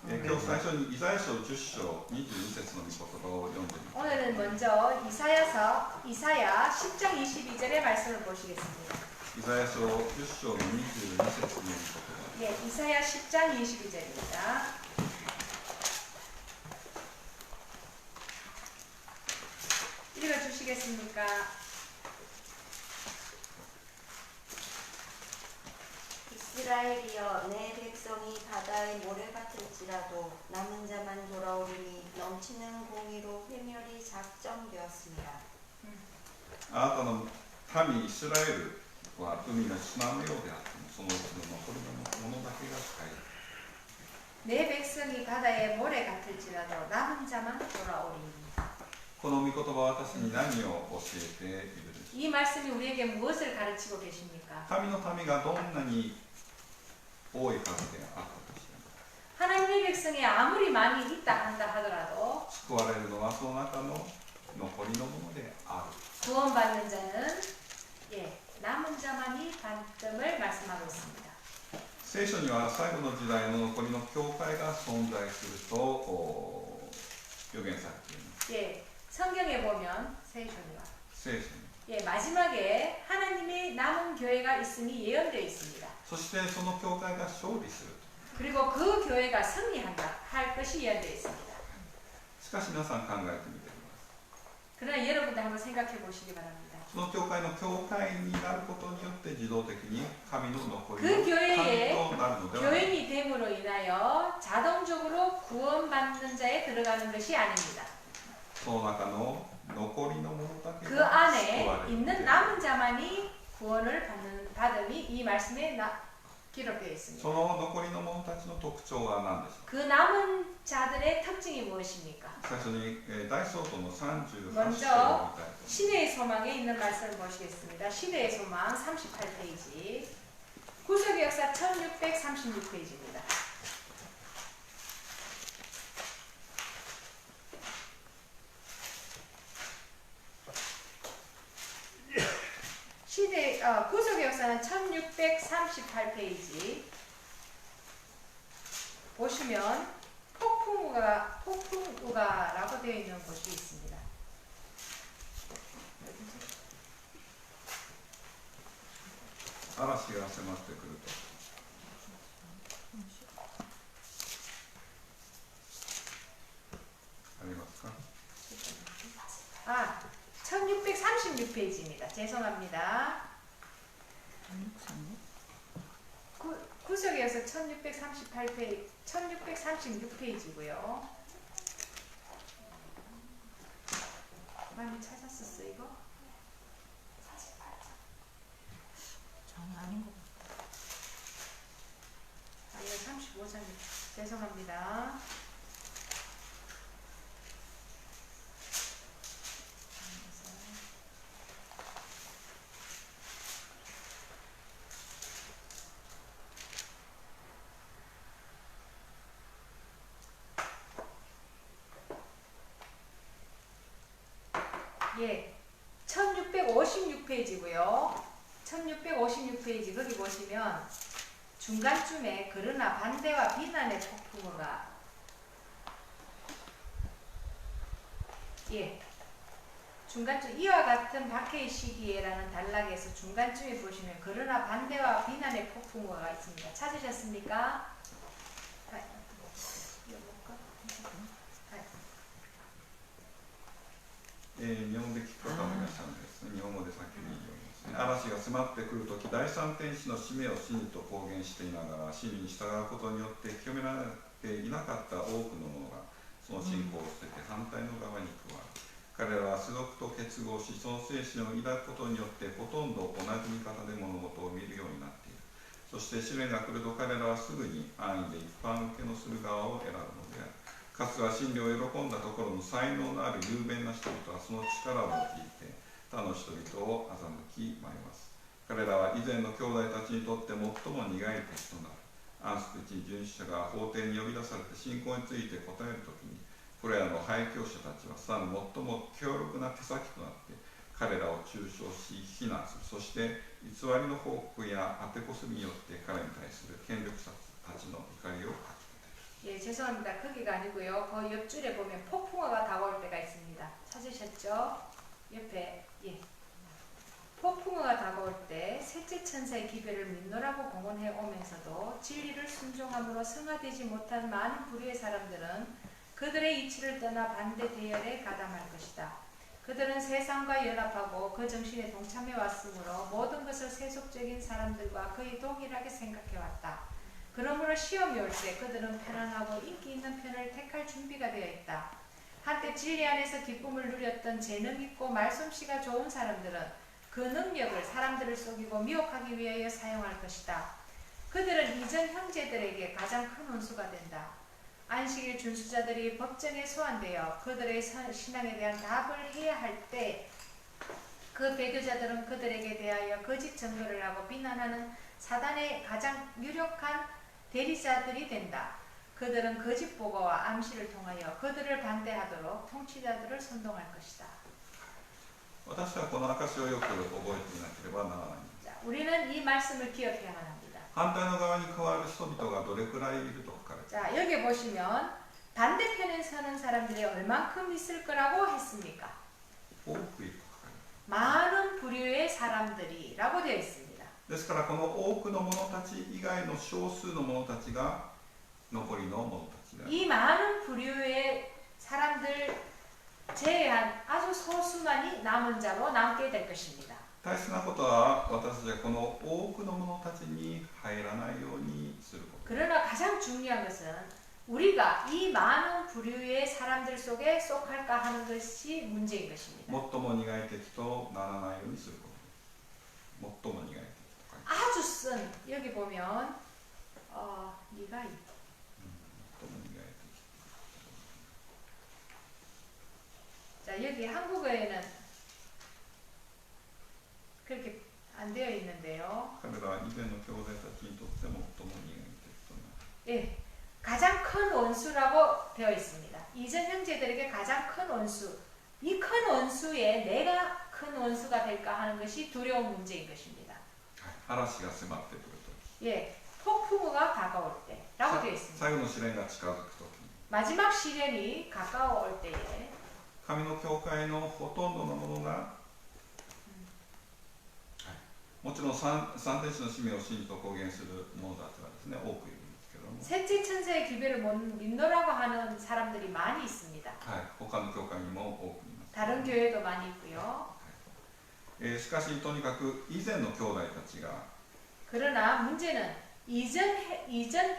今日最初にイザヤ書10章22節の御言葉を読んでみます。 오늘은 먼저 이사야 10장 22절의 말씀을 보시겠습니다. イザヤ書10章の22節の御言葉。 예, 이사야 10장 22절입니다. 읽어주시겠습니까? 이스라엘이여 내 백성이 바다의 모래 같을지라도 남은 자만 돌아오리니 넘치는 공의로 회멸이 작정되었습니다. あなたの民イスラエルは海の砂のようであってもそのうちの残りのものだけが帰る。 내 백성이 바다의 모래 같을지라도 남은 자만 돌아오리니. この御言葉は私に何を教えているでしょう。 이 말씀이 우리에게 무엇을 가르치고 계십니까? 神の民がどんなに多い数であったとしても 하나님의 백성이 아무리 많이 있다 한다 하더라도 救われるのはその中の残りのものである。 구원받는 자는 남은 자만이 받음을 말씀하고 있습니다. 聖書には最後の時代の残りの教会が存在すると予言されています。 예, 성경에 보면 세션이와 聖書に 예, 마지막에 하나님의 남은 교회가 있음이 예언되어 있습니다. そしてその教会が勝利する。 그리고 그 교회가 승리한다 할 것이 예언되어 있습니다. しかし皆さん考えてみてください。 그러나 여러분들 한번 생각해 보시기 바랍니다. その教会の教会になることによって自動的に神の残りの 그 神 교회에 となるのではない。 교인이 됨으로 인하여 자동적으로 구원받는 자에 들어가는 것이 아닙니다. その中の残りのものだけ 그 が 안에 救われる。 있는 남은 자만이 구원을 받음이 이 말씀에 기록되어 있습니다. その残りの者たちの特徴は何でしょう。 그 남은 자들의 특징이 무엇입니까? 最初に大総統の38 먼저 章を見たいと思います。 시대의 소망에 있는 말씀을 보시겠습니다. 시대의 소망 38페이지 구속의 역사 1636페이지입니다. 구속의 역사는 1638페이지 보시면 폭풍우가라고 되어 있는 곳이 있습니다. 嵐が迫ってくると。ありますか。 1636페이지입니다. 죄송합니다. 구속에 이어서 1638페이지, 1636페이지고요. 많이 찾았었어 이거? 48장. 전혀 아닌 것 같아요. 이거 35장입니다. 죄송합니다. 예, 1656페이지고요. 1656페이지 거기 보시면 중간쯤에 그러나 반대와 비난의 폭풍우가 중간쯤 이와 같은 박해의 시기에라는 단락에서 중간쯤에 보시면 그러나 반대와 비난의 폭풍우가 있습니다. 찾으셨습니까? 日本で聞く方もいらっしゃるんですね。日本語で先に読みますね。嵐が迫ってくるとき、第三天使の使命を真理と公言していながら、真理に従うことによって清められていなかった多くの者が、その信仰を捨てて反対の側に加わる。彼らは世俗と結合し、その精神を抱くことによって、ほとんど同じ見方で物事を見るようになっている。そして試練が来ると彼らはすぐに安易で一般受けのする側を選ぶのである。かつては真理を喜んだところの才能のある雄弁な人々はその力を用いて他の人々を欺き迷わす。彼らは以前の兄弟たちにとって最も苦い敵となる。安息地遵守者が法廷に呼び出されて信仰について答えるときに、これらの廃教者たちはさらに最も強力な手先となって彼らを中傷し非難する。そして偽りの報告や当てこすりによって彼に対する権力者たちの怒りをかき立てる。 예, 죄송합니다. 거기가 아니고요. 그 옆줄에 보면 폭풍어가 다가올 때가 있습니다. 찾으셨죠? 옆에 예. 폭풍어가 다가올 때 셋째 천사의 기별을 믿노라고 공언해 오면서도 진리를 순종함으로 성화되지 못한 많은 부류의 사람들은 그들의 이치를 떠나 반대 대열에 가담할 것이다. 그들은 세상과 연합하고 그 정신에 동참해 왔으므로 모든 것을 세속적인 사람들과 거의 동일하게 생각해 왔다. 그러므로 시험이 올 때 그들은 편안하고 인기 있는 편을 택할 준비가 되어 있다. 한때 진리 안에서 기쁨을 누렸던 재능 있고 말솜씨가 좋은 사람들은 그 능력을 사람들을 속이고 미혹하기 위하여 사용할 것이다. 그들은 이전 형제들에게 가장 큰 원수가 된다. 안식일 준수자들이 법정에 소환되어 그들의 신앙에 대한 답을 해야 할 때 그 배교자들은 그들에게 대하여 거짓 증거를 하고 비난하는 사단의 가장 유력한 대리자들이 된다. 그들은 거짓 보고와 암시를 통하여 그들을 반대하도록 통치자들을 선동할 것이다. 私はこの証をよく覚えていなければならない。 자, 우리는 이 말씀을 기억해야만 합니다. 反対の側に変わる人々がどれくらいいると書かれている。 자, 여기 보시면 반대편에 서는 사람들이 얼만큼 있을 거라고 했습니까? 多くいると書かれている。 많은 부류의 사람들이라고 되어 있습니다. ですからこの多くの者たち以外の少数の者たちが残りの者たちである。 이 많은 부류의 사람들 제외한 아주 소수만이 남은 자로 남게 될 것입니다. 大切なことは私たちはこの多くの者たちに入らないようにすること。 그러나 가장 중요한 것은 우리가 이 많은 부류의 사람들 속에 속할까 하는 것이 문제인 것입니다. 最も苦い敵とならないようにすること。最も苦い敵と書いてある。 아주 쓴 여기 보면 네가 最も苦い敵。 자 여기 한국어에는 그렇게 안 되어 있는데요. 彼らは以前の兄弟たちにとって最も苦い敵となる。 예, 가장 큰 원수라고 되어 있습니다. 이전 형제들에게 가장 큰 원수, 이 큰 원수에 내가 큰 원수가 될까 하는 것이 두려운 문제인 것입니다. 嵐が迫ってくるとき。 예, 폭풍우가 다가올 때라고 되어 있습니다. 最後の試練が近づくとき。 마지막 시련이 가까워올 때에 神の教会のほとんどのものが、もちろん三天使の使命を信じと公言する者たちはですね、多くいるんですけども、 셋째 천사의 기별을 못 믿노라고 하는 사람들이 많이 있습니다. はい、他の教会にも多くいます。 다른 교회도 많이 있고요. しかしとにかく以前の兄弟たちが 그러나 문제는 이전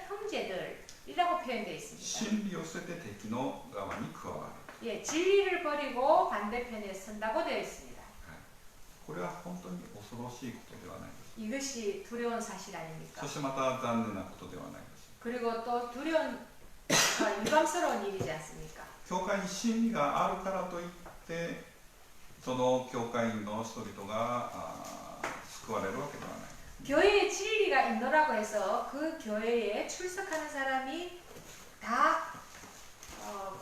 형제들이라고 표현되어 있습니다. 真理を捨てて敵の側に加わる。 예, 진리를 버리고 반대편에 선다고 되어 있습니다. これは本当に恐ろしいことではないです。 이것이 두려운 사실 아닙니까? そしてまた残念なことではないです。 그리고 또 두려운 유감스러운 일이지 않습니까? 教会に真理があるからといってその教会員の人々が救われるわけではない。 교회에 진리가 있노라고 해서 그 교회에 출석하는 사람이 다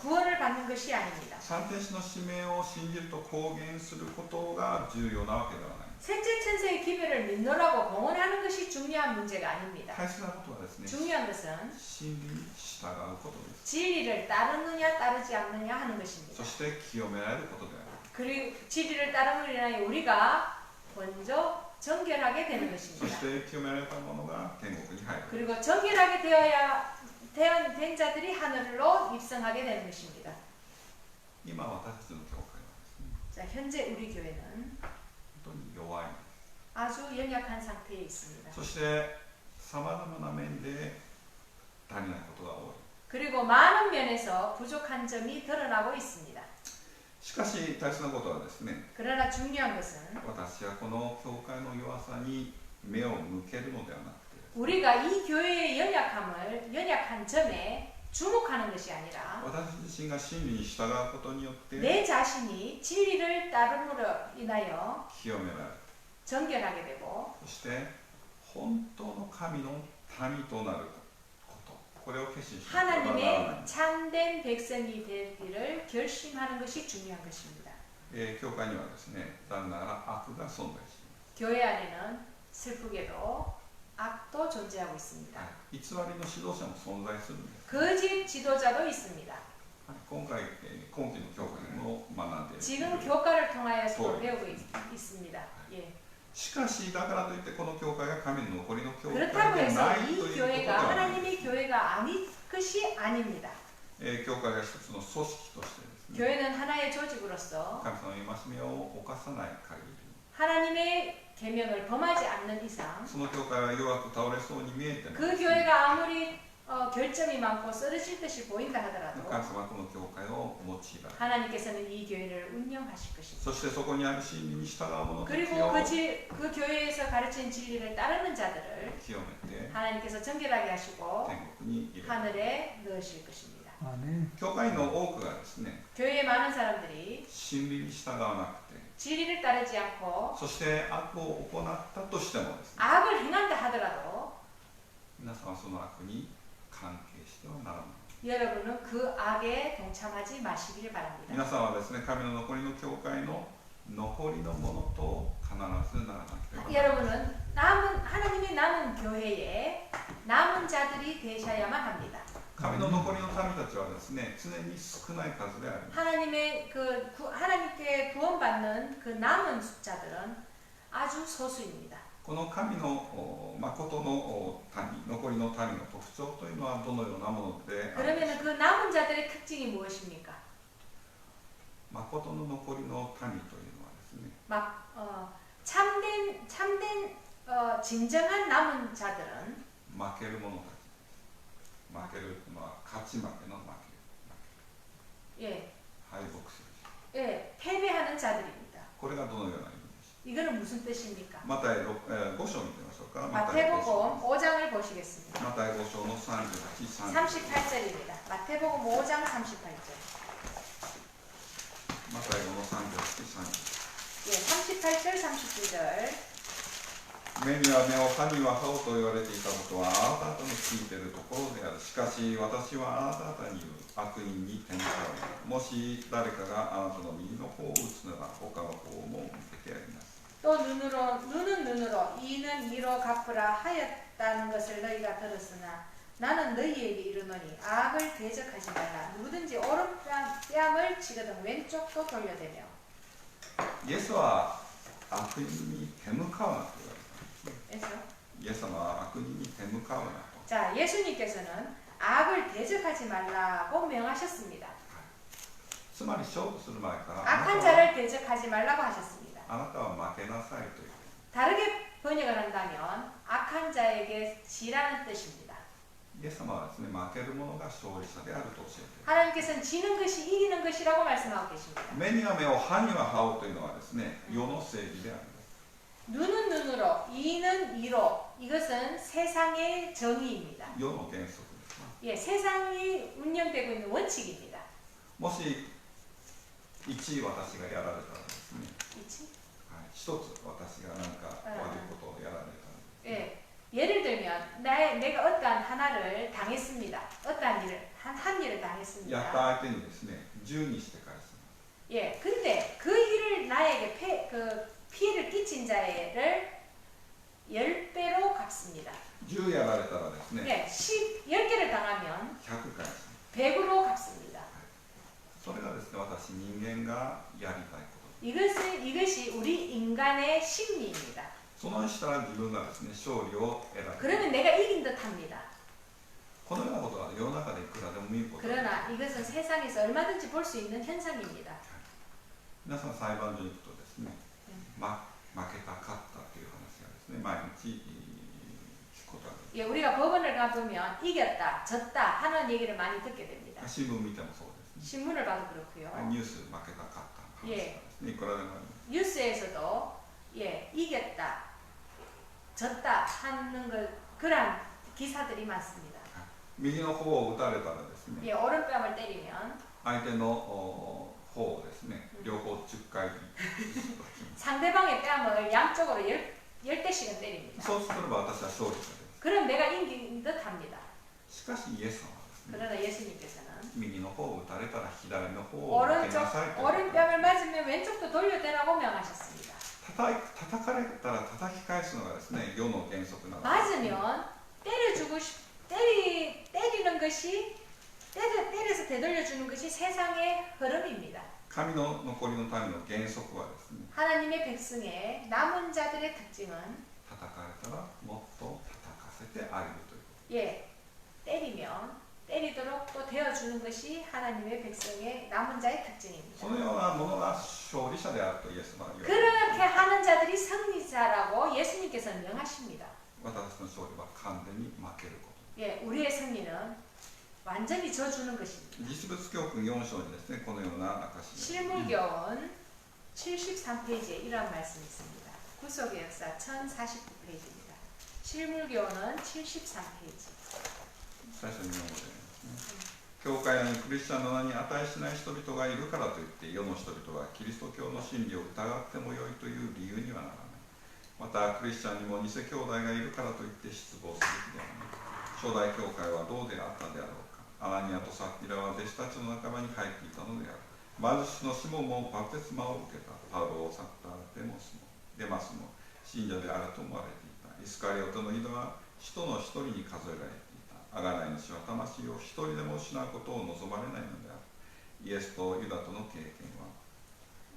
구원을 받는 것이 아닙니다. 三天使の使命を信じると公言することが重要なわけではない。 셋째 천사의 기별을 믿노라고 공언하는 것이 중요한 문제가 아닙니다. 大切なことはですね、 중요한 것은 真理に従うことです。 진리를 따르느냐 따르지 않느냐 하는 것입니다. そして清められることである。 그리고 진리를 따름으로 인하여 우리가 먼저 정결하게 되는 そし 것입니다. て清められた者が天国に入る。 그리고 정결하게 된 자들이 하늘로 입성하게 되는 것입니다. 今私たちの教会はですね、 자, 현재 우리 교회는 本当に弱い。 아주 연약한 상태에 있습니다. そしてさまざまな面で足りないことが多い。 그리고 많은 면에서 부족한 점이 드러나고 있습니다. しかし大切なことはですね、 그러나 중요한 것은 私はこの教会の弱さに目を向けるのではなくて、 우리가 이 교회의 연약한 점에 주목하는 것이 아니라 私自身が真理に従うことによって 내 자신이 진리를 따름으로 인하여 清められる。 정결하게 되고 そして本当の神の民となること、これを決心しなければならない。 하나님의 참된 백성이 되기를 결심하는 것이 중요한 것입니다. 教会にはですね、残念ながら悪が存在します。 교회 안에는 슬프게도 악도 존재하고 있습니다. 偽りの指導者も存在するんです。 거짓 지도자도 있습니다. 今回、今期の教会も学んでいる。 지금 교과를 통하여서 배우고 있습니다. 예. しかしだからといってこの教会が神の残りの教会で 그렇다고 な 해서 いという 이 ことで 교회가 はない。 하나님의 교회가 아닌 것이 아닙니다. 教会が一つの組織としてですね、 교회는 하나의 조직으로서 神様の戒めを犯さない限り、 하나님의 계명을 범하지 않는 이상 その教会は弱く倒れそうに見えても 그 교회가 아무리 결점이 많고 쓰러질 듯이 보인다 神 하더라도 様はこの教会を用いられる。 하나님께서는 이 교회를 운영하실 것입니다. そしてそこにある真理に従う者たち 그리고 を 그 교회에서 가르친 진리를 따르는 자들을 清めて 하나님께서 정결하게 하시고 天国に入れる。 하늘에 넣으실 것입니다. 教会の多くがですね、 교회의 많은 사람들이 真理に従わなくて、 진리를 따르지 않고 そして悪を行ったとしてもですね、 악을 행한다 하더라도 皆さんはその悪に関係してはならない。 여러분은 그 악에 동참하지 마시길 바랍니다. 皆さんはですね、神の残りの教会の残りのものと必ずならなければならない。 여러분은 하나님의 남은 교회에 남은 자들이 되셔야만 합니다. 神の残りの民たちはですね、常に少ない数であります。 하나님의 하나님께 구원받는 그 남은 숫자들은 아주 소수입니다. この神の誠の民、残りの民の特徴というのはどのようなものであるでしょう 그러면 그 남은 자들의 특징이 무엇입니까? 誠の残りの民というのはですね、 참된 진정한 남은 자들은 負ける者たちです。負ける、勝ち負けの負け。 예, 敗北する。 예, 패배하는 자들입니다. これがどのような意味でしょ 이거는 무슨 뜻입니까? う。マタイ5章を見てみましょうか。 마태복음 5장을 보시겠습니다. マタイ5章の38、38。 38절입니다. 마태복음 5장 38절. マタイ5の38、38。 예, 38절, 39절. 目には目を歯には歯をと言われていたことはあなた方の聞いているところである。しかし私はあなた方に言う。悪人に天下をやる。もし誰かがあなたの右の方を打つなら他の方も向けてやりなさい。 또 눈은 눈으로 이는 이로 갚으라 하였다는 것을 너희가 들었으나 나는 너희에게 이르노니 악을 대적하지 말라. 누구든지 오른뺨을 치거든 왼쪽도 돌려대며. イエスは悪人に手向かうなと言われた。 イエス様は悪人に手向かうなと。 자, 예수님께서는 악을 대적하지 말라고 명하셨습니다. つまり勝負する前からあ 악한 なたは 자를 대적하지 말라고 하셨습니다. あなたは負けなさいという。 다르게 번역을 한다면 악한 자에게 지라는 뜻입니다. イエス様はですね、負ける者が勝利者であると教えている。 하나님께서는 지는 것이 이기는 것이라고 말씀하고 계십니다. 目には目を歯には歯をというのはですね、世の正義であります。 눈은 눈으로, 이는 이로. 이것은 세상의 정의입니다. 世の原則ですね。 예, 세상이 운영되고 있는 원칙입니다. もし1私がやられたらですね、 그치? はい、1つ私が何か悪いことをやられたら、 예, 예를 들면 내가 어떠한 하나를 당했습니다. 어떠한 일을 한 일을 やった 당했습니다. 相手にですね、10にして返す。 예, 근데 그 일을 나에게 피해를 끼친 자를 10배로 갚습니다. 10やられたらですね、 예, 10개를 당하면 100返す。 100으로 갚습니다. それがですね、私人間がやりたいこと。 이것이 우리 인간의 심리입니다. そのしたら自分がですね、勝利を得られる。 그러면 내가 이긴 듯 합니다. このようなことは世の中でいくらでも見ることができる。 그러나 이것은 세상에서 얼마든지 볼 수 있는 현상입니다. 皆さん裁判所に行くとですね、負けた勝ったという話がですね、毎日聞くことができ 예, 우리가 법원을 가보면 이겼다, 졌다 하는 얘기를 많이 듣게 됩니다. る。新聞見てもそうですね。 신문을 봐도 그렇고요. ニュース負けた勝った話がですね、いくらでもあります。 뉴스에서도 예, 이겼다, 졌다 하는 그런 기사들이 많습니다. 右の方を打たれたらですね、 예, 오른뺨을 때리면 相手の方をですね、両方10回 상대방의 뺨을 양쪽으로 10대씩은 때립니다. そうすれば私は勝利者です。 그럼 내가 이긴 듯 합니다. しかしイエス様はですね、 그러나 예수님께서는 右の方を打たれたら左の方を向けなさいということで 오른뺨을 맞으면 왼쪽도 돌려대라고 명하셨습니다. 叩かれたら叩き返すのがですね、世の原則なので 맞으면 때리는 것이 때려서 되돌려주는 것이 세상의 흐름입니다. 神の残りのための原則はですね、 하나님의 백성의 남은 자들의 특징은 叩かれたらもっと叩かせてあげるという 예, 때리도록 또 되어주는 것이 하나님의 백성의 남은 자의 특징입니다. そのようなものが勝利者であるとイエスは言われています。 그렇게 하는 자들이 승리자라고 예수님께서 명하십니다. 私の勝利は完全に負けること。 예, 우리의 승리는 완전히 져주는 것입니다. 実物教訓4章にですね、このような証が 실물교훈 73페이지에 이러한 말씀이 있습니다. 구속의 역사 1049페이지입니다. 실물교훈은 73페이지. 最初に読むでですね。教会にクリスチャンの名に値しない人々がいるからといって世の人々はキリスト教の真理を疑ってもよいという理由にはならない。またクリスチャンにも偽兄弟がいるからといって失望すべきではない。初代教会はどうであったであろうか。アナニアとサッピラは弟子たちの仲間に入っていたのである。貧しのシモンもバプテスマを受けた。パウロを去ったデマスも信者であると思われていた。イスカリオテのユダは使徒の一人に数えられていた。あがない主は魂を一人でも失うことを望まれないのである。イエスとユダとの経験は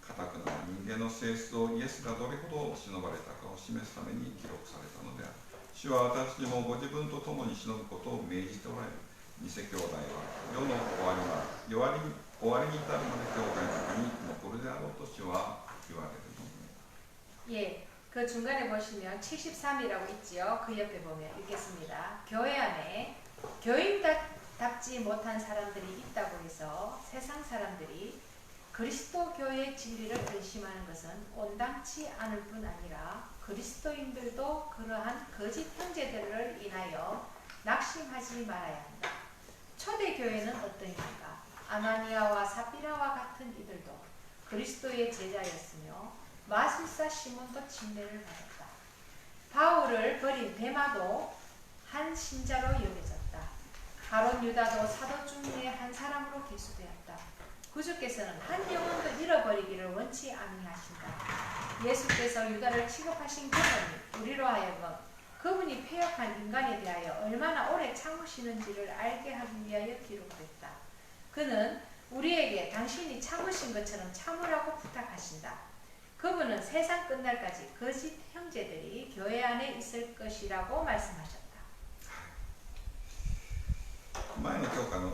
固くな人間の性質をイエスがどれほど忍ばれたかを示すために記録されたのである。主は私にもご自分と共に忍ぶことを命じておられる。偽兄弟は世の終わりに至るまで教会の中に残るであろうと主は言われるので。 예, 그 중간에 보시면 73이라고 있지요. 그 옆에 보면 읽겠습니다. 교회 안에 교인답지 못한 사람들이 있다고 해서 세상 사람들이 그리스도 교회의 진리를 의심하는 것은 온당치 않을 뿐 아니라 그리스도인들도 그러한 거짓 형제들을 인하여 낙심하지 말아야 한다. 초대교회는 어떠입니까? 아나니아와 삽비라와 같은 이들도 그리스도의 제자였으며 마술사 시몬도 침례를 받았다. 바울을 버린 데마도 한 신자로 여겨졌다. 가론 유다도 사도 중에 한 사람으로 기수되었다. 구주께서는 한 영혼도 잃어버리기를 원치 아니하신다. 예수께서 유다를 취급하신 경험이 우리로 하여금 그분이 패역한 인간에 대하여 얼마나 오래 참으시는지를 알게 하기 위하여 기록됐다. 그는 우리에게 당신이 참으신 것처럼 참으라고 부탁하신다. 그분은 세상 끝날까지 거짓 형제들이 교회 안에 있을 것이라고 말씀하셨다. 前の教会の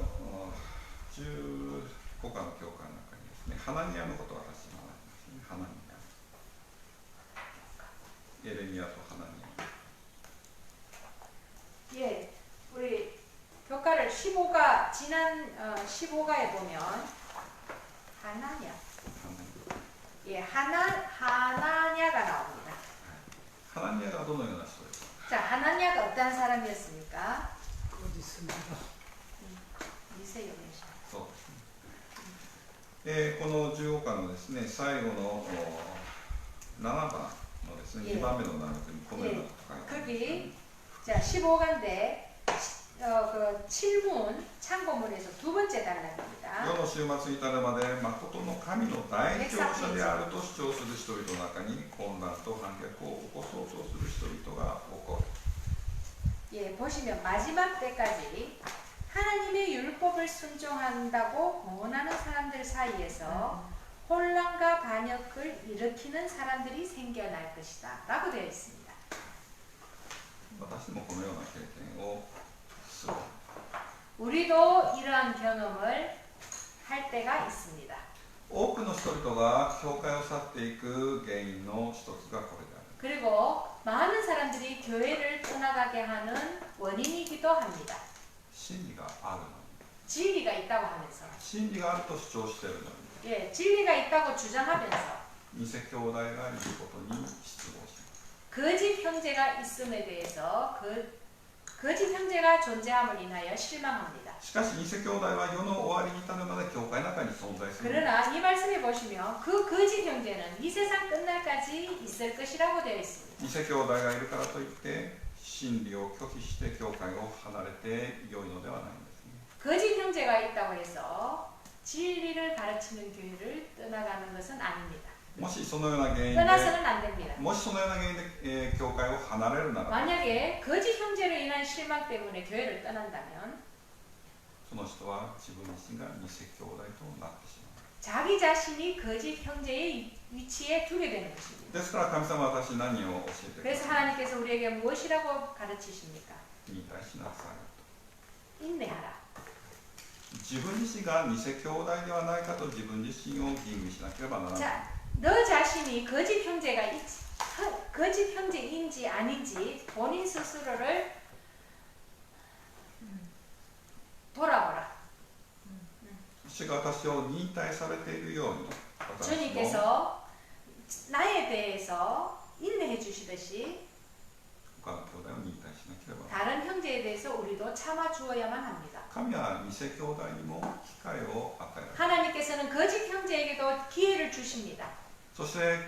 15日の教会の中にですね、ハナニアのことを私が学びますね。ハナニア、エレミヤとハナニア。 예, 우리 교과를 15가 지난 15가에 보면 하나냐, 예, 하나냐가 나옵니다. ハナニアがどのような人ですか。 자, 하나냐가 어떤 사람이었습니까? 미세요리시. そうですね。この15巻のですね、最後の7番のですね、2番目の7にこのようなことが書いてあります。 자, 15가인데 그 7문 참고문에서 두 번째 단락입니다. 世の終末に至るまで誠の神の代表者であると主張する人々の中に混乱と反逆を起こそうとする人々が起こる。 예, 보시면 마지막 때까지 하나님의 율법을 순종한다고 공언하는 사람들 사이에서 혼란과 반역을 일으키는 사람들이 생겨날 것이다 라고 되어 있습니다. 私もこのような経験をする。 우리도 이러한 경험을 할 때가 있습니다. 多くの人々が教会を去っていく原因の一つがこれである。 그리고 많은 사람들이 교회를 떠나가게 하는 원인이기도 합니다. 真理があるのに。 진리가 있다고 하면서, 真理があると主張しているのに。 예, 진리가 있다고 주장하면서 偽兄弟がいることに失望します。 거짓 형제가 있음에 대해서 거짓 형제가 존재함을 인하여 실망합니다. しかし偽兄弟は世の終わりに至るまで教会の中に存在する。 그러나 이 말씀에 보시면 그 거짓 형제는 이 세상 끝날까지 있을 것이라고 되어 있습니다. 偽兄弟がいるからといって真理を拒否して教会を離れて良いのではないんですね。 거짓 형제가 있다고 해서 진리를 가르치는 교회를 떠나가는 것은 아닙니다. もしそのような原因で 떠나서는 안 됩니다. もしそのような原因で、教会を離れるなら 만약에 거짓 형제로 인한 실망 때문에 교회를 떠난다면 その人は自分自身が偽兄弟となってしまう 자기 자신이 거짓 형제의 위치에 두게 되는 것입니다. ですから神様は私に何を教えてくだ 그래서 さい 하나님께서 우리에게 무엇이라고 가르치십니까? に対しなさい 인내하라. 自分自身が偽兄弟ではないかと自分自身を吟味しなければならない 자, 너 자신이 거짓 거짓 형제인지 아닌지 본인 스스로를 돌아보라. 主が私を忍耐されているように私も 주님께서 나에 대해서 인내해 주시듯이 他の兄弟を忍耐しなければならない 다른 형제에 대해서 우리도 참아 주어야만 합니다. 神は偽兄弟にも機会を与えられる 하나님께서는 거짓 형제에게도 기회를 주십니다. そして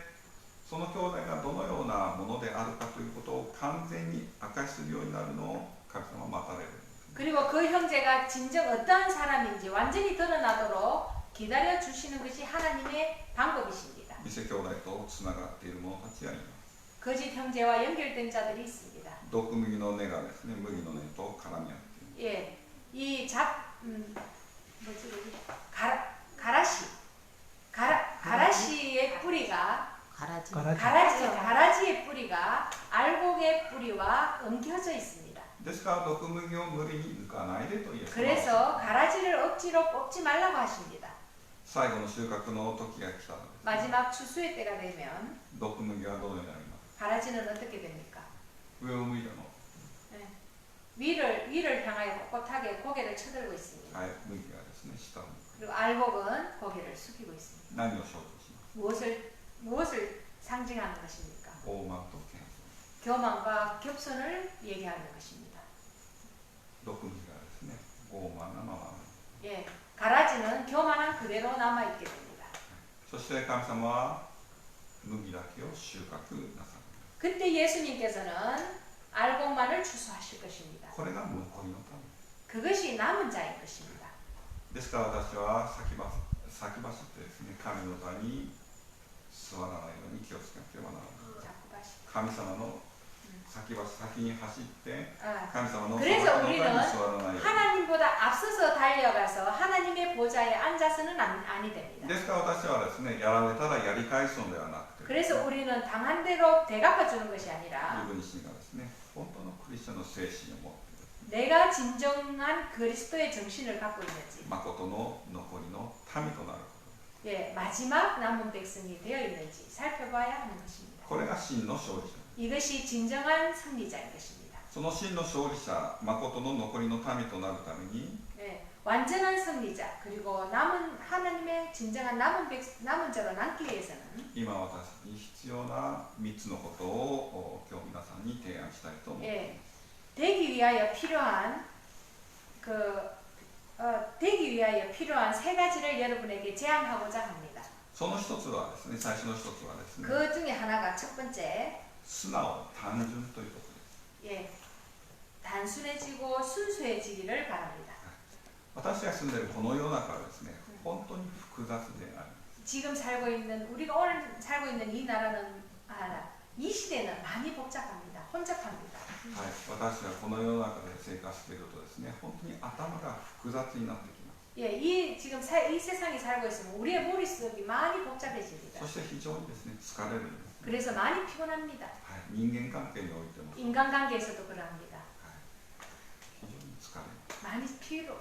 その兄弟がどのようなものであるかということを完全に明かしするようになるのを神様は待たれる 그리고 그 형제가 진정 어떠한 사람인지 완전히 드러나도록 기다려 주시는 것이 하나님의 방법이십니다. 偽兄弟とつながっている者たちがいます 거짓 형제와 연결된 자들이 있습니다. 毒麦の根がですね麦の根と絡み合っている 예, 이 뭐지 여기 가라시의 뿌리가 가라지의 뿌리가 알곡의 뿌리와 엉겨져 있습니다. ですから毒麦を無理に抜かないでとイエス様は 그래서 가라지를 억지로 뽑지 말라고 하십니다. 最後の収穫の時が来たのです 마지막 추수의 때가 되면 毒麦はどのようになります 가라지는 어떻게 됩니까? 上を向いたの 네. 위를 향하여 꼿꼿하게 고개를 쳐들고 있습니다. はい麦がですね下を向く 그리고 알곡은 고개를 숙이고 있습니다. 何を象徴します 무엇을 상징하는 것입니까? 傲慢と謙遜 교만과 겸손을 얘기하는 것입니다. 毒麦がですね傲慢なまま 예, 가라지는 교만한 그대로 남아 있게 됩니다. そして神様は麦だけを収穫なさる 그때 예수님께서는 알곡만을 추수하실 것입니다. これが残りのため 그것이 남은 자인 것입니다. ですから私は先走ってですね神の座に座らないように気をつけなければならない 神様の先に走って神様の 그래서 座に 우리는 座らないように 하나님보다 앞서서 달려가서 하나님의 보좌에 앉아서는 아니 됩니다. ですから私はですねやられたらやり返すのではなくて 그래서 우리는 당한 대로 대갚아 주는 것이 自 아니라 分自身がですね本当のクリスチャンの精神を持って 내가 진정한 그리스도의 정신을 갖고 있는지 誠の残りの民となるこ 예, 마지막 남은 백성이 되어 있는지 살펴봐야 하는 것입니다. とこれが真の勝利者 이것이 진정한 승리자인 것입니다. その真の勝利者誠の残りの民となるために 예, 완전한 승리자 그리고 남은 하나님의 진정한 남은 자로 남기 위해서는 今私に必要な3つのことを今日皆さんに提案したいと思います 예, 되기 위하여 필요한 세 가지를 여러분에게 제안하고자 합니다. その一つはですね、最初の一つはですね、 그 중에 하나가 첫 번째, 素直、単純ということです。 예, 단순해지고 순수해지기를 바랍니다. 私が住んでいるこの世の中はですね、本当に複雑であります。 지금 우리가 오늘 살고 있는 이 나라는 이 시대는 많이 복잡합니다. 혼잡합니다. はい、私はこの世の中で生活しているとですね、本当に頭が複雑になってきます。 예, 지금 이 세상에 살고 있으면 우리의 머릿속이 많이 복잡해집니다. そして非常にですね、疲れるんです。 그래서 많이 피곤합니다. はい、人間関係においても、 인간관계에서도 그러합니다. 非常に疲れる。 많이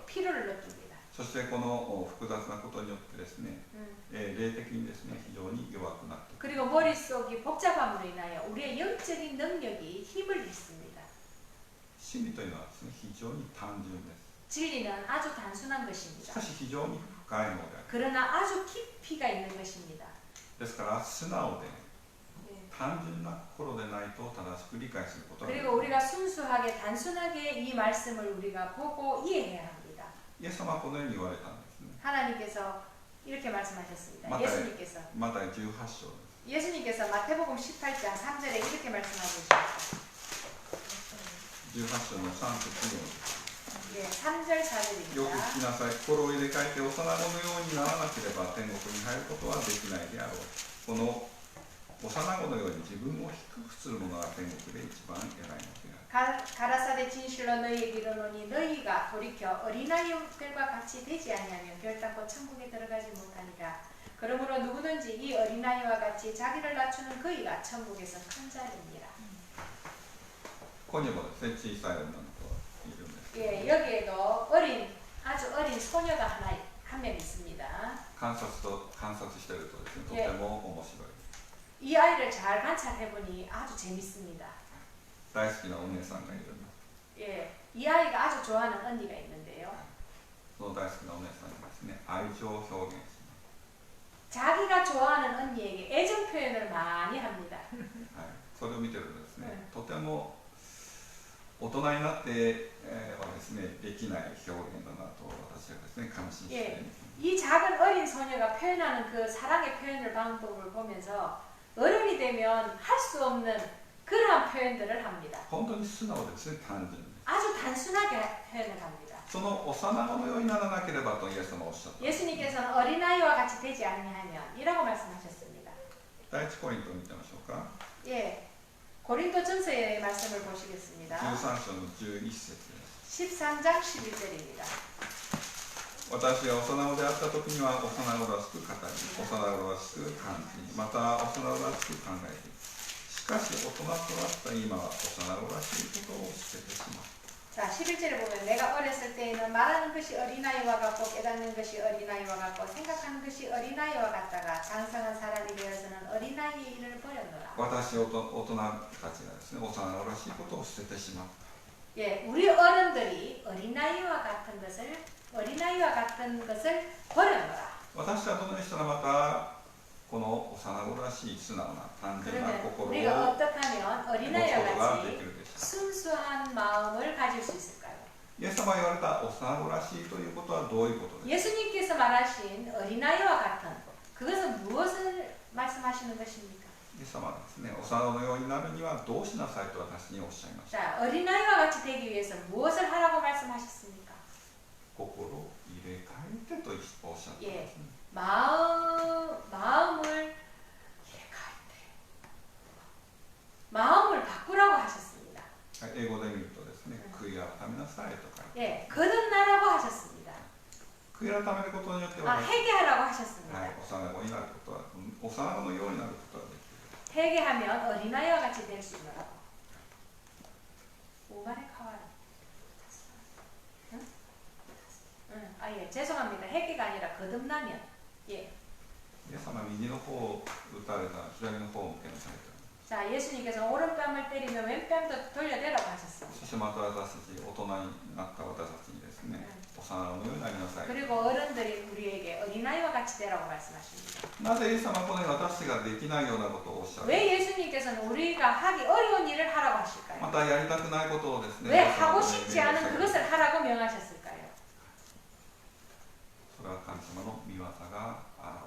피로를 느낍니다. そしてこの複雑なことによってですね、霊的にですね、非常に弱くなってくる。 그리고 머릿속이 복잡함으로 인하여 우리의 영적인 능력이 힘을 잃습니다. 真理というのはですね、非常に単純です。 진리는 아주 단순한 し 것입니다. かし非常に深いのである。 그러나 아주 깊이가 있는 것입니다. ですから素直で 예. 単純な心でないと正しく理解することができ 그리고 ない。 우리가 순수하게 단순하게 이 말씀을 우리가 보고 이해해야 합니다. イエス様はこのように言われたんですね。 하나님께서 이렇게 말씀하셨습니다. 맞아요. 예수님께서 マタイ18章です。 예수님께서 마태복음 18장 3절에 이렇게 말씀하고 계십니다. 18章の3節4節。 예, 3절 よく 4절입니다. 聞きなさい。心を入れ替えて幼子のようにならなければ天国に入ることはできないであろう。この幼子のように自分を低くする者が天国で一番偉いのである。 가라사대 진실로 너희에게 이르노니 너희가 돌이켜 어린아이들과 같이 되지 아니하면 결단코 천국에 들어가지 못하니라. 그러므로 누구든지 이 어린아이와 같이 자기를 낮추는 그이가 천국에서 큰 자리니라. ここにもですね、小さい女の子がいるんです。 예, 여기에도 아주 어린 소녀가 한 명 있습니다. 観察してるとですね、とても面白い。 이 아이를 잘 관찰해 보니 아주 재밌습니다. 大好きなお姉さんがいるの。 예, 이 아이가 아주 좋아하는 언니가 있는데요. その大好きなお姉さんにですね、愛情を表現します。 자기가 좋아하는 언니에게 애정 표현을 많이 합니다. はい、それを見てるとですね、とても大人になって、はですね、できない表現だなと私はですね、感心しています。 이 작은 어린 소녀가 표현하는 그 사랑의 표현을 방법을 보면서 어른이 되면 할 수 없는 그러한 표현들을 합니다. 本当に素直ですね、単純に。 아주 단순하게 표현을 합니다. その幼子のようにならなければとイエス様はおっしゃった。 예수님께서는 어린아이와 같이 되지 않으면 이라고 말씀하셨습니다. 第一コリントを見てみましょうか。 예, 고린도전서의 말씀을 보시겠습니다. 13章の11節です。 13장 11절입니다. 私は幼子であった時には幼子らしく語り、幼子らしく感じ、また幼子らしく考えている。しかし大人となった今は幼子らしいことを捨ててしまう。 자, 11절에 보면 내가 어렸을 때에는 말하는 것이 어린아이와 같고 깨닫는 것이 어린아이와 같고 생각하는 것이 어린아이와 같다가 장성한 사람이 되어서는 어린아이의 일을 버렸노라. 私大人たちがですね、幼子らしいことを捨ててしまう。 예, 우리 어른들이 어린아이와 같은 것을 버렸노라. 私はどのようにしたらまたこの幼子らしい素直な単純な 그러면 心を 우리가 持 어떻게 하면 つこと 어린아이와 がで 같이 きるでしょう。 순수한 마음을 가질 수 있을까요? イエス様が言われた幼子らしいということはどういうことですか。 예수님께서 말하신 어린아이와 같은 그것은 무엇을 말씀하시는 것입니까? イエス様はですね、幼子のようになるにはどうしなさいと私におっしゃいました。 자, 어린아이와 같이 되기 위해서 무엇을 하라고 말씀하셨습니까? 心を入れ替えてとおっしゃったんですね。 마음을 바꾸라고 하셨습니다. はい、英語で見るとですね、悔い改めなさいと書いて、 예, 거듭나라고 하셨습니다. 悔い改めることによって 아, 私、 회개하라고 하셨습니다. はい、幼子になることは、幼子のようになることができる。 회개하면 어린아이와 같이 될 수 있노라고. 오만의 카와라. 응? 응, 아 예, 죄송합니다. 회개가 아니라 거듭나면. 예. イエス様は右の方を打たれた左の方を向けなさいと。 자, 예수님께서 오른뺨을 때리면 왼뺨도 돌려대라고 하셨습니다. そしてまた私たち、大人になった私たちにですね、幼子のようになりなさい。 그리고 어른들이 우리에게 어린아이와 같이 되라고 말씀하십니다. なぜイエス様はこのように私ができないようなことをおっしゃる。 왜 예수님께서는 우리가 하기 어려운 일을 하라고 하실까요? またやりたくないことをですね、 왜 私は 하고 このように 싶지 않은 그것을 하라고 명하셨을까요? それは神様の御業が表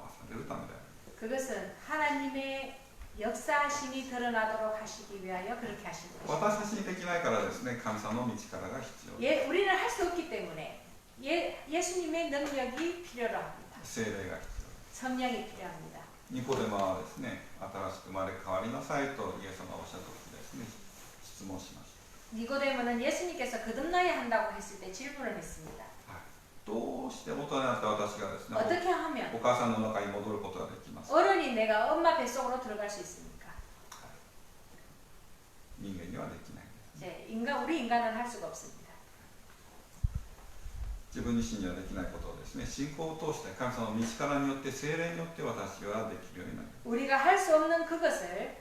されるためである。 그것은 하나님의 역사심이 드러나도록 하시기 위하여 그렇게 하신 것입니다. 私たちにできないからですね、神様の道からが必要。 예, 우리는 할 수 없기 때문에 예수님의 능력이 필요로 합니다. 聖霊が必要。 성령이 필요합니다. ニコデマはですね、新しく生まれ変わりなさいとイエス様がおっしゃった時ですね、質問しました。 니고데모는 예수님께서 거듭나야 한다고 했을 때 질문을 했습니다. どうして大人になった私がですね、 어떻게 하면 お母さんの中に戻ることができますか。 어른이 내가 엄마 뱃속으로 들어갈 수 있습니까? 人間にはできないですね。 우리 인간은 할 수가 없습니다. 自分自身にはできないことをですね、信仰を通して神様の道からによって聖霊によって私はできるようになります。 우리가 할 수 없는 그것을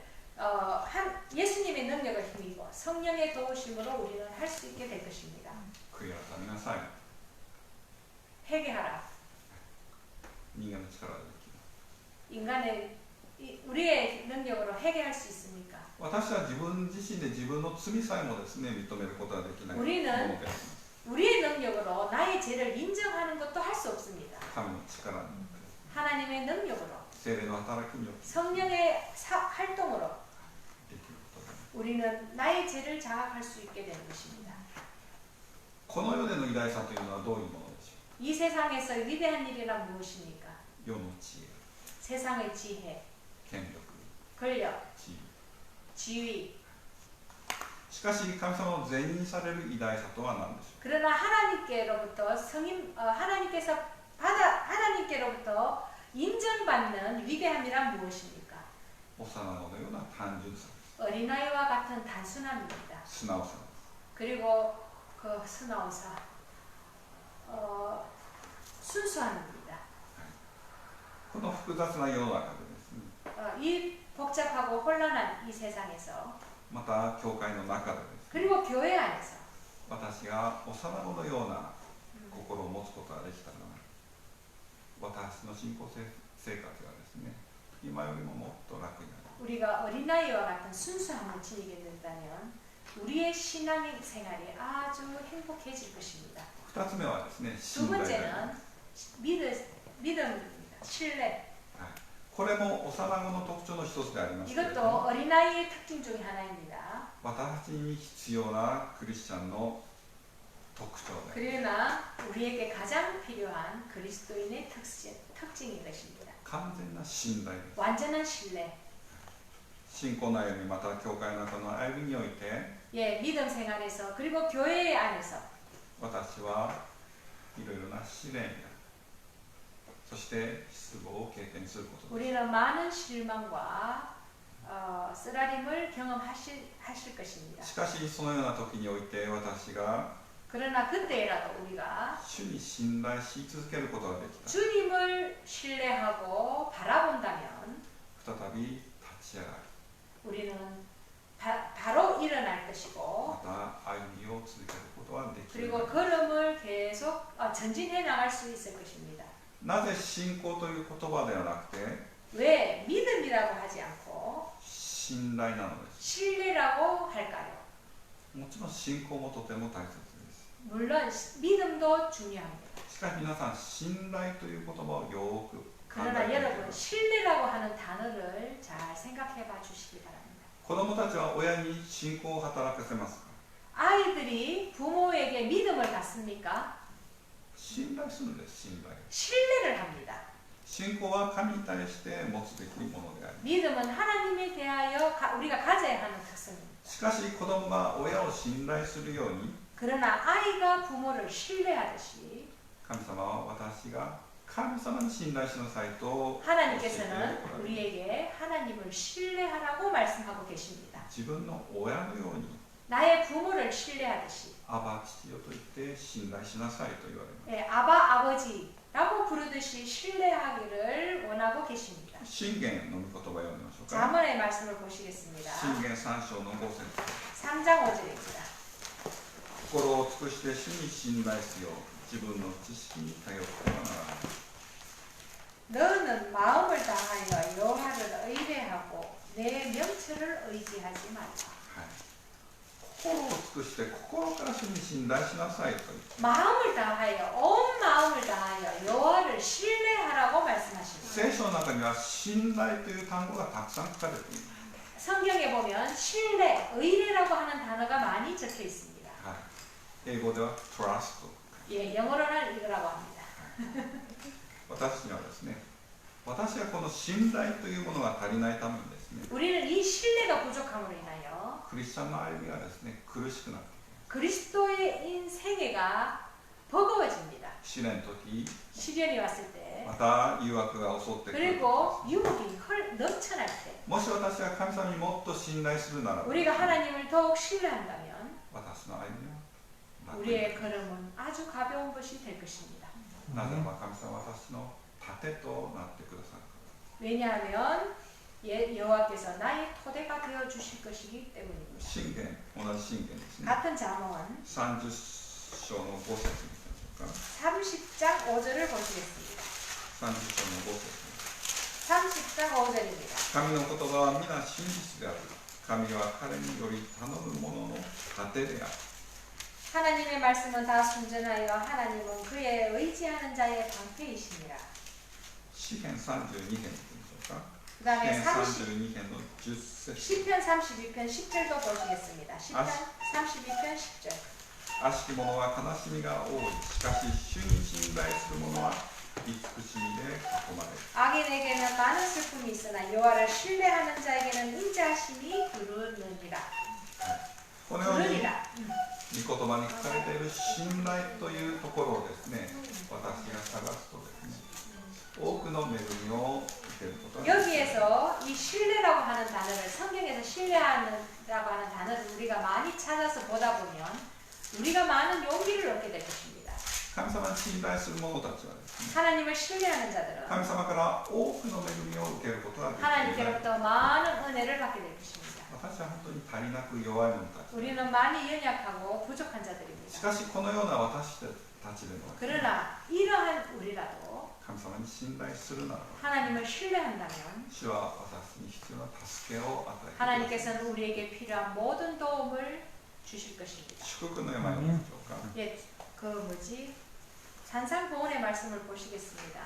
예수님의 능력을 힘입어 성령의 도우심으로 우리는 할 수 있게 될 것입니다. 悔い改めなさい。 회개하라. 人間の力でできる。 우리의 능력으로 회개할 수 있습니까? 私は自分自身で自分の罪さえもですね、認めることができないものです。 우리의 능력으로 나의 죄를 인정하는 것도 할 수 없습니다. 神の力によって、 하나님의 능력으로 聖霊の働きによって 성령의 활동으로 できることが。 우리는 나의 죄를 자각할 수 있게 되는 것입니다. この世での偉大さというのはどういうものでしょ 이 세상에서 위대한 일이란 무엇입니까? う。世の知恵、 세상의 지혜, 権力、 권력, 地位。 지위. しかし神様の全任される偉大さとは何でしょ 그러나 하나님께로부터 하나님께로부터 인정받는 위대함이란 무엇입니까? う。幼子のような単純さです。 어린아이와 같은 단순함입니다. 素直さです。 그리고 그 순화오사, 순수함입니다. この複雑な世の中でですね、 이 복잡하고 혼란한 이 세상에서 また教会の中でですね、 그리고 교회 안에서 私が幼子のような心を持つことができたら、私の信仰生活がですね、今よりももっと楽になる。 우리가 어린아이와 같은 순수함을 지니게 된다면 우리의 신앙 생활이 아주 행복해질 것입니다. 2つ目はですね、 두 信頼でありま 번째는 す。 믿음입니다. 신뢰. これも幼子の特徴の一つでありますけれど 이것도 も、 어린아이의 특징 중에 하나입니다. 私に必要なクリスチャンの特徴であります。 그러나 우리에게 가장 필요한 그리스도인의 특징인 것입니다. 完全な信頼です。 완전한 신뢰. 信仰の歩み、また教会の中の歩みにおいて、 예, 믿음 생활에서 그리고 교회 안에서 私はいろいろな試練や、そして失望を経験することです。 우리는 많은 실망과 쓰라림을 경험하실 것입니다. しかしそのような時において私が 그러나 그때라도 우리가 主に信頼し続けることができた。 주님을 신뢰하고 바라본다면 再び立ち上がり、 우리는 바로 일어날 것이고 また歩みを続けることはできる。 그리고 걸음을 계속 전진해 나갈 수 있을 것입니다. なぜ信仰という言葉ではなくて 왜 믿음이라고 하지 않고 信頼なのです。 신뢰라고 할까요? もちろん信仰もとても大切です。 물론 믿음도 중요합니다. しかし皆さん、信頼という言葉をよく考え 그러나 てみてくだ 여러분 さい。 신뢰라고 하는 단어를 잘 생각해 봐 주시기 바랍니다. 子供たちは親に信仰を働かせますか？ 아이들이 부모에게 믿음을 갖습니까? 信頼するんです。信頼。 신뢰를 합니다. 信仰は神に対して持つべきものであり、 믿음은 하나님에 대하여 우리가 가져야 하는 특성입니다. しかし子供が親を信頼するように、 그러나 아이가 부모를 신뢰하듯이 神様は私が神様に信頼しなさいと教えておられ 하나님께서는 る。 우리에게 하나님을 신뢰하라고 말씀하고 계십니다. 自分の親のように 나의 부모를 신뢰하듯이 アバ父よと言って信頼しなさいと言われます。 예, 아바 아버지라고 부르듯이 신뢰하기를 원하고 계십니다. 箴言の御言葉を読んでみましょうか。 자문의 말씀을 보시겠습니다. 箴言3章の5節。 3장 5절입니다. 心を尽くして主に信頼すよう、自分の知識に頼ってはならない。 너는 마음을 다하여 여호와를 의뢰하고 내 명철을 의지하지 말라. はい、心を尽くして心から主に信頼しなさいと言って、 마음을 다하여 온 마음을 다하여 여호와를 신뢰하라고 말씀하십니다. 聖書の中には信頼という単語がたくさん書かれています。 성경에 보면 신뢰, 의뢰라고 하는 단어가 많이 적혀 있습니다. はい、英語では trust。 예, 영어로는 이거라고 합니다. 私にはですね、私はこの信頼というものが足りないためにですね、 우리는 이 신뢰가 부족함으로 인하여 クリスチャンの歩みがですね、苦しくなってきます。 그리스도인 생애가 버거워집니다. 試練の時、 시련이 왔을 때 また誘惑が襲ってくる時 그리고 유혹이 넘쳐날 때 もし私が神様にもっと信頼するならば、 우리가 하나님을 더욱 신뢰한다면 私の歩みは楽にな 우리의 る。 걸음은 아주 가벼운 것이 될 것입니다. なぜならば神様は私の盾となってくださるから。 왜냐하면 여호와께서 나의 토대가 되어 주실 것이기 때문입니다. 箴言、同じ箴言ですね。 같은 잠언 30章の5節見てみましょうか。 30장 5절을 보시겠습니다. 30章の5節。 30장 5절입니다. 神の言葉は皆真実である。神は彼により頼む者の盾である。 하나님의 말씀은 다 순전하여 하나님은 그의 의지하는 자의 방패이시니라. 詩編32編見てみましょうか。 그 다음에 詩編32編の10節。 시편 32편 10절도 보시겠습니다. 시편 32편 10절. 悪しき者は悲しみが多い。しかし主に信頼する者は慈しみで囲まれる。 악인에게는 많은 슬픔이 있으나 여호와를 신뢰하는 자에게는 인자하심이 그르느니라. このように 그러니라. 御言葉に書かれている信頼というところをですね、私が探すとですね、多くの恵みを受けることができます。 여기에서 이 신뢰라고 하는 단어를 성경에서 신뢰하라고 하는 단어를 우리가 많이 찾아서 보다 보면 우리가 많은 용기를 얻게 될 것입니다. 神様に信頼する者たちはですね、 하나님을 신뢰하는 자들은 神様から多くの恵みを受けることができる。 하나님께로부터 많은 은혜를 받게 될 것입니다. 私は本当に足りなく弱い者たち。 우리는 많이 연약하고 부족한 し 자들입니다. かしこのような私たちでもですね、 그러나 이러한 우리라도 神様に信頼するならば、 하나님을 신뢰한다면 主は私に必要な助けを与えてください。 하나님께서는 우리에게 필요한 모든 도움을 주실 것입니다. 祝福の山読みましょうか。 예, 그 뭐지? 산상보훈의 말씀을 보시겠습니다.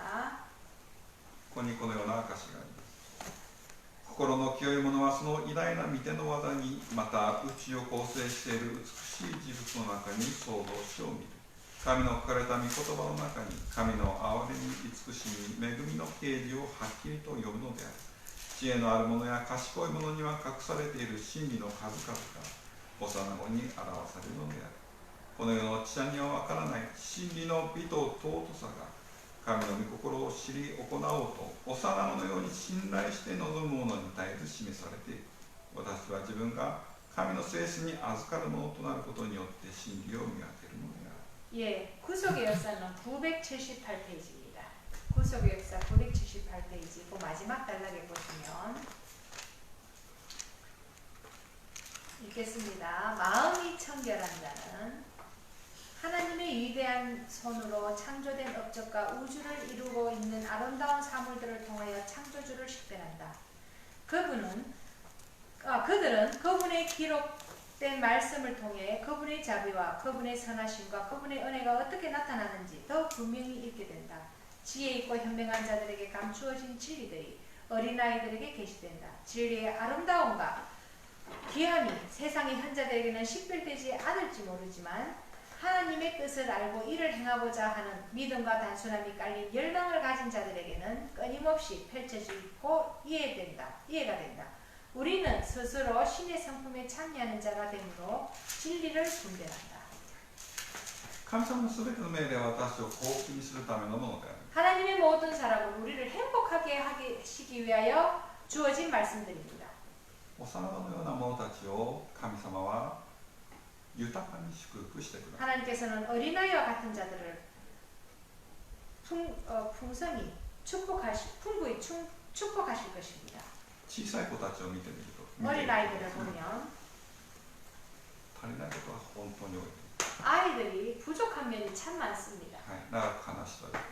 ここにこのような証があります。心の清い者はその偉大な御手の技に、また宇宙を構成している美しい事物の中に創造主を見る。神の書かれた御言葉の中に、神の憐れみ、慈しみ、恵みの啓示をはっきりと読むのである。知恵のある者や賢い者には隠されている真理の数々が幼子に表されるのである。この世の知者にはわからない真理の美と尊さが神の御心を知り行おうと幼子のように信頼して望む者に絶えず示されている。私は自分が神の聖子に預かるものとなることによって真理を見分けるのである。 예, 구속의 역사는 978페이지입니다. 구속의 역사 978페이지 그 마지막 단락에 보시면 읽겠습니다. 마음이 청결한 자는 하나님의 위대한 손으로 창조된 업적과 우주를 이루고 있는 아름다운 사물들을 통하여 창조주를 식별한다. 그들은 그분의 기록된 말씀을 통해 그분의 자비와 그분의 선하심과 그분의 은혜가 어떻게 나타나는지 더 분명히 읽게 된다. 지혜 있고 현명한 자들에게 감추어진 진리들이 어린아이들에게 계시된다. 진리의 아름다움과 귀함이 세상의 현자들에게는 식별되지 않을지 모르지만 하나님의 뜻을 알고 이를 행하고자 하는 믿음과 단순함이 깔린 열망을 가진 자들에게는 끊임없이 펼쳐지고 이해가 된다. 우리는 스스로 신의 성품에 참여하는 자가 되므로 진리를 분별한다. 神様のすべての命令は私を幸福にするためのものである。 하나님의 모든 사람은 우리를 행복하게 하시기 위하여 주어진 말씀들입니다. 幼子のような者たちを神様は豊かに祝福してください。 하나님께서는 어린아이와 같은 자들을 풍성히 풍부히 축복하실 것입니다. 小さい子たちを見てみると、 어린아이들을 보면 足りないことが本当に多い。 아이들이 부족한 면이 참 많습니다. はい、長く話したらで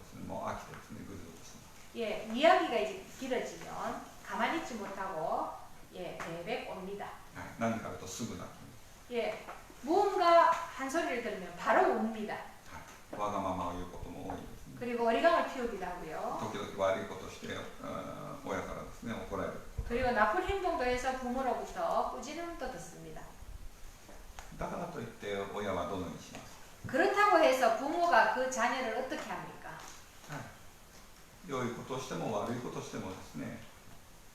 すね、もう飽きてですね、ぐずぐずする。 예, 이야기가 이제 길어지면 가만히 있지 못하고 예, 베베 옵니다. はい、何かあるとすぐ泣きます。 예, 무언가 한 소리를 들으면 바로 웁니다. はい、わがままを言うことも多いですね。 그리고 어리광을 피우기도 하고요. 時々悪いことして、親からですね、怒られる。 그리고 나쁜 행동도 해서 부모로부터 꾸지람도 듣습니다. だからといって親はどのようにします。 그렇다고 해서 부모가 그 자녀를 어떻게 합니까? はい、良いことをしても悪いことをしてもですね、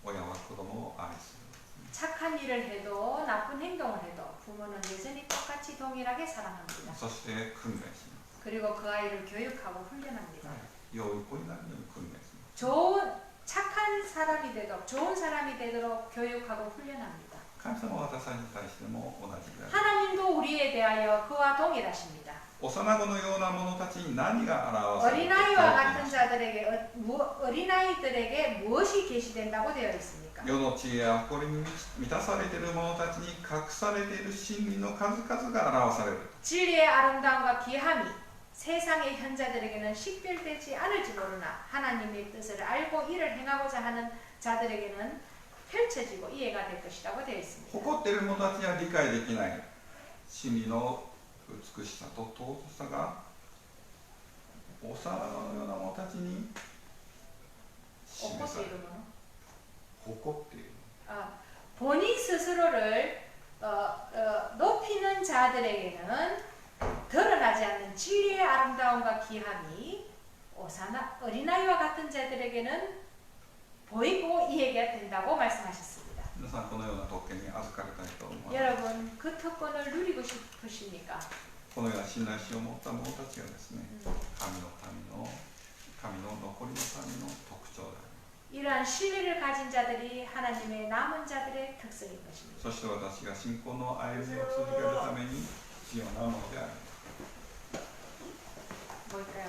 親は子供を愛する。 착한 일을 해도 나쁜 행동을 해도 부모는 여전히 똑같이 동일하게 사랑합니다. そして訓練します。 그리고 그 아이를 교육하고 훈련합니다. 良い子になるように訓練します。 착한 사람이 되도록 좋은 사람이 되도록 교육하고 훈련합니다. 神様は私たちに対しても同じである。 하나님도 우리에 대하여 그와 동일하십니다. 幼子のような者たちに何が表されている 어린아이와 같은 자들에게 어린아이들에게 무엇이 계시된다고 되어 있습니까? 世の知恵や誇りに満たされている者たちに隠されている真理の数々が表される。 진리의 아름다움과 귀함이 세상의 현자들에게는 식별되지 않을지 모르나 하나님의 뜻을 알고 이를 행하고자 하는 자들에게는 펼쳐지고 이해가 될 것이라고 되어 있습니다. 誇っている者たちには理解できない真理の美しさと尊さが幼子のような者たちに示される。誇っている。 본인 스스로를 높이는 자들에게는 드러나지 않는 진리의 아름다움과 귀함이 어린아이와 같은 자들에게는 보이고 이해가 된다고 말씀하셨습니다. 皆さんこのような特権に預かりたいと思います。 여러분 그 특권을 누리고 싶으십니까? このような信頼心を持った者たちがですね、神の残りの民の特徴であります。 이러한 신뢰를 가진 자들이 하나님의 남은 자들의 특성인 것입니다. そして私が信仰の歩みを続けるために必要なものであります。 뭘까요?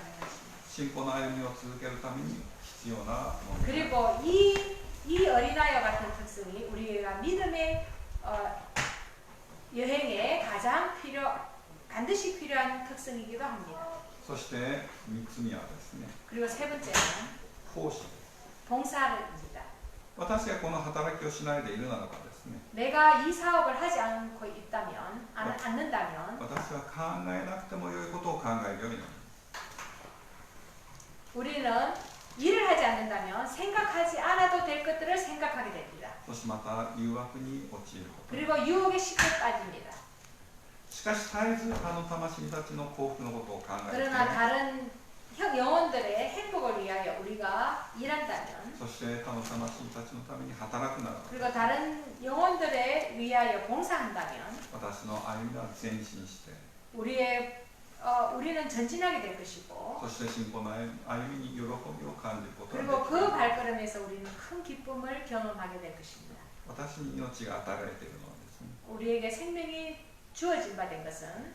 信仰の歩みを続けるために必要なものであります。 그리고 이 어린아이와 같은 특성이 우리가 믿음의 여행에 반드시 필요한 특성이기도 합니다. そして3つ目はですね、 그리고 세 번째는 奉仕です。 봉사입니다. 私がこの働きをしないでいるならばですね、 내가 이 사업을 하지 않고 있다면, 않는다면 私は考えなくても良いことを考えるようになります。 우리는 일을 하지 않는다면 생각하지 않아도 될 것들을 생각하게 됩니다. そしてまた誘惑に陥ること。 그리고 유혹에 쉽게 빠집니다. しかし絶えず他の魂たちの幸福のことを考えて、 그러나 다른 영혼들의 행복을 위하여 우리가 일한다면, そして他の魂たちのために働くならば、 그리고 다른 영혼들에 위하여 봉사한다면 私の歩みは前進して、 우리는 전진하게 될 것이고, そして信仰の歩みに喜びを感じることがで 그리고 き 그 る。 발걸음에서 우리는 큰 기쁨을 경험하게 될 것입니다. 私に命が与えられているのはですね、 우리에게 생명이 주어진 바 된 것은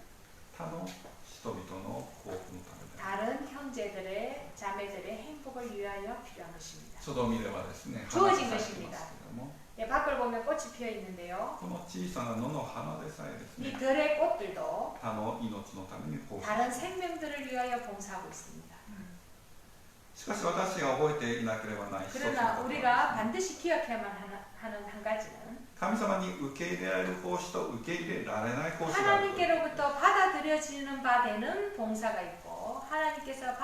他の人々の幸福のためである。 다른 형제들의 자매들의 행복을 위하여 필요한 것입니다. ちょうど見ればですね、주어진 花が咲いてますけれども、 예, 밖을 보면 꽃이 피어 있는데요. この小さな野の花でさえです 이 ね、 들의 꽃들도 他の命のために幸福。 다른 생명들을 위하여 봉사하고 있습니다. しかし私が覚えていなければない一つのこと 그러나 は 우리가 반드시 기억해야만 하는 한 가지는 神様に受け入れられる奉仕と受け入れられない奉仕がある。 하나님께로부터 받아들여지는 바 되는 봉사가 있고 하나님께서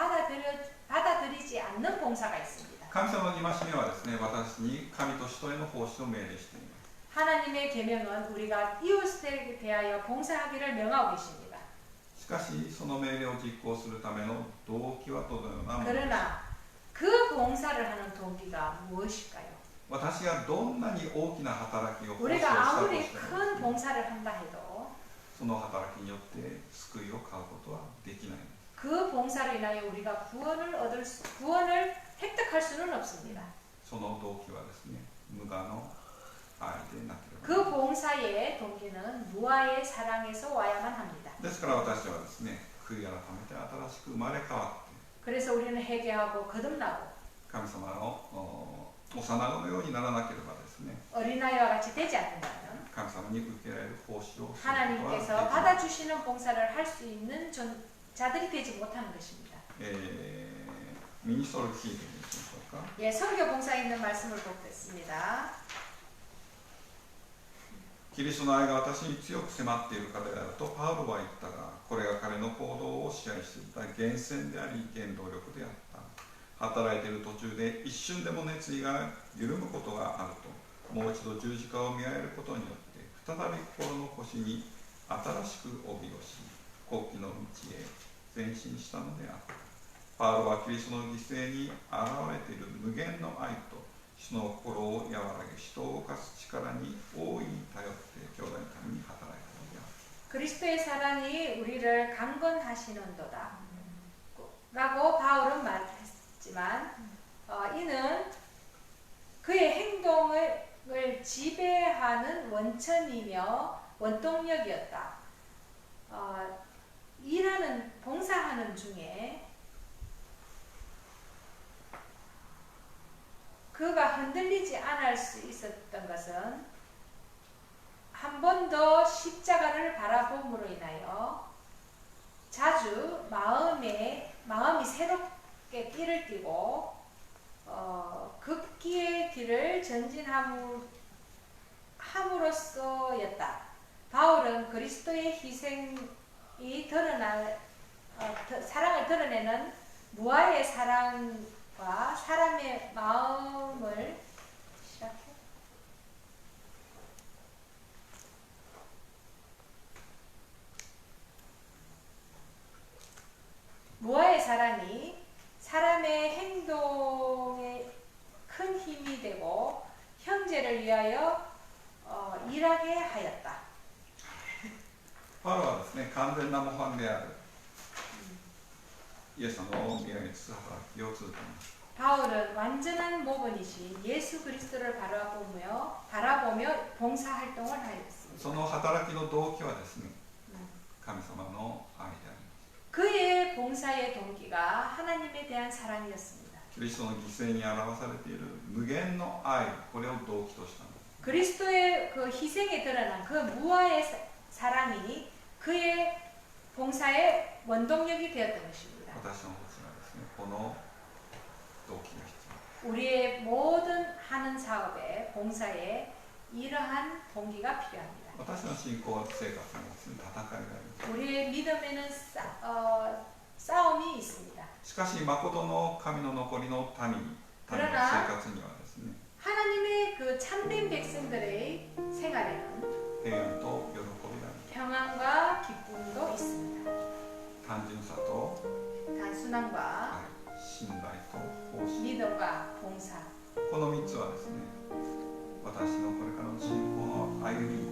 받아들이지 않는 봉사가 있습니다. 神様の戒めはですね、私に神と人への奉仕を命令しています。 하나님의 계명은 우리가 이웃에 대하여 봉사하기를 명하고 계십니다. しかしその命令を実行するための動機はどのようなものですか。 그러나 그 봉사를 하는 동기가 무엇일까요? 私がどんなに大きな働きを奉仕を 우리가 したと 아무리 しても 큰 봉사를 한다 해도 その働きによって救いを買うことはできない。 그 봉사로 인하여 우리가 구원을 획득할 수는 없습니다. その動機はですね、無我の愛でなければならない。 그 봉사의 동기는 무아의 사랑에서 와야만 합니다. ですから私たちはですね、悔い改めて新しく生まれ変わって 그래서 우리는 회개하고 거듭나고 神様の幼子のようにならなければですね、 어린아이와 같이 되지 않는다면 神様に受けられる奉仕をすることは 하나님께서 できない。 받아주시는 봉사를 할 수 있는 자들이 되지 못하는 것입니다. ミニストル聞いてみましょうか。 예, 선교 봉사에 있는 말씀을 보겠습니다. キリストの愛が私に強く迫っているからであるとパウロは言ったが、これが彼の行動を支配していた源泉であり原動力であった。働いている途中で一瞬でも熱意が緩むことがあると、もう一度十字架を見上げることによって再び心の腰に新しく帯をし、国旗の道へ前進したのであった。パウロはキリストの犠牲に現れている無限の愛と人の心を和らげ人を動かす力に大いに頼って兄弟のために働いたのである。 그리스도의 사랑이 우리를 강건하시는도다 라고 바울은 말했지만 이는 그의 행동을 지배하는 원천이며 원동력이었다. 일하는 봉사하는 중에 그가 흔들리지 않을 수 있었던 것은 한 번 더 십자가를 바라봄으로 인하여 자주 마음이 새롭게 띠를 띠고 극기의 길을 전진함으로써였다. 바울은 그리스도의 희생이 사랑을 드러내는 무아의 사랑과 사람의 마음을 무아의 사랑이 사람의 하였다. パウロはですね、完全な模範であるイエス様の未来に続く働きを続けます。 바울은 완전한 모범이신 예수 그리스도를 바라보며 봉사 활동을 하였습니다. その働きの動機はですね、神様の愛であります。 그의 봉사의 동기가 하나님에 대한 사랑이었습니다. キリストの犠牲に表されている無限の愛、これを動機としたのです。 그리스도의 그 희생에 드러난 그 무아의 사랑이 그의 봉사의 원동력이 되었던 것입니다. 私の方がですね、この動機が必要。 우리의 모든 하는 사업에 봉사에 이러한 동기가 필요합니다. 私の信仰生活にですね、戦いがあります。 우리의 믿음에는 싸움이 있습니다. しかし、誠の神の残りの民の生活にはですね、 하나님의 그 참된 백성들의 생활에는 平安と喜びがあります。 평안과 기쁨도 있습니다. 単純さと 단순함과 信頼と奉仕、 믿음과 봉사. この3つはですね、私のこれからの信仰の歩みに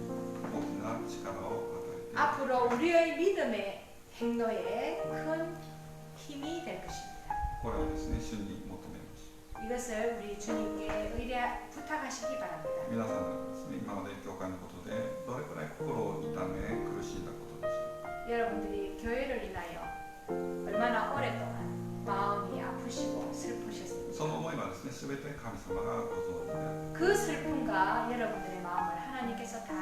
大きな力を与えています。 앞으로 우리의 믿음의 행로에 큰 힘이 될 것입니다. これをですね、主に求めます。 이것을 우리 주님께 부탁하시기 바랍니다. 皆さんがですね、今まで教会のことでどれくらい心を痛め苦しんだことでしょうか。 여러분들이 교회를 인하여 얼마나 오랫동안 마음이 아프시고 슬프셨습니까? その思いはですね、すべて神様がご存知である。 그 슬픔과 여러분들의 마음을 하나님께서 다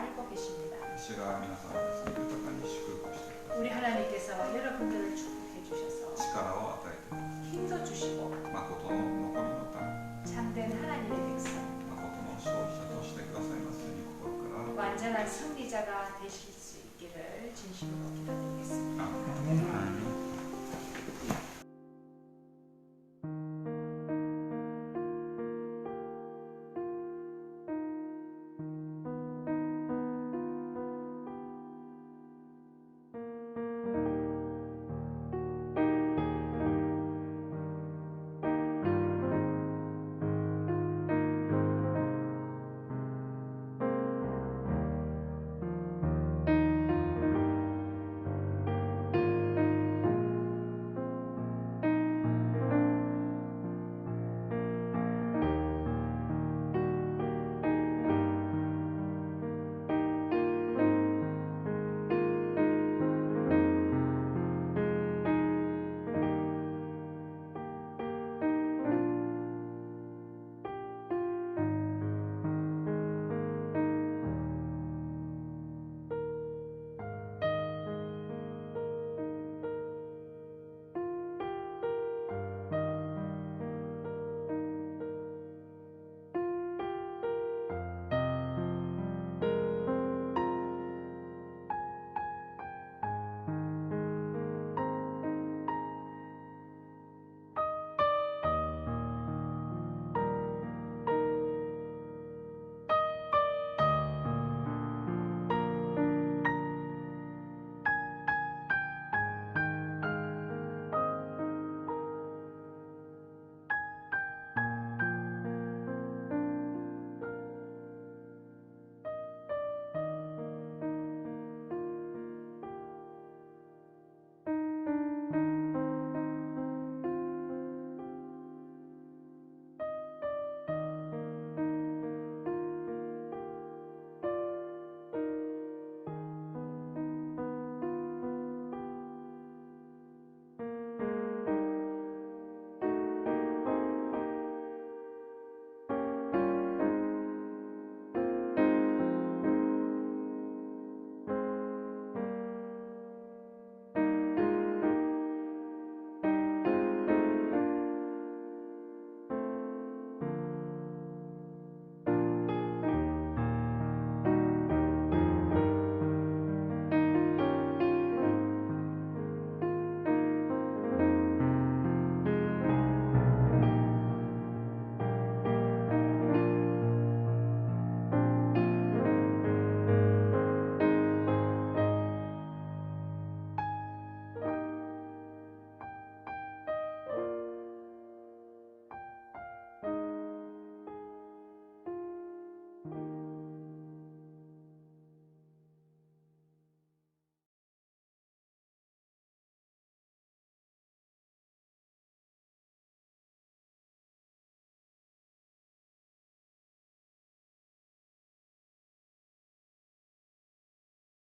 알고 계십니다. 主が皆さんをですね、豊かに祝福してください。 우리 하나님께서 여러분들을 축복해 주셔서 力を与えてください。 힘도 주시고 誠の残りの民、 참된 하나님의 백성, 誠の勝利者としてくださいますように心から 완전한 승리자가 되실 수 있기를 진심으로 기도합니다.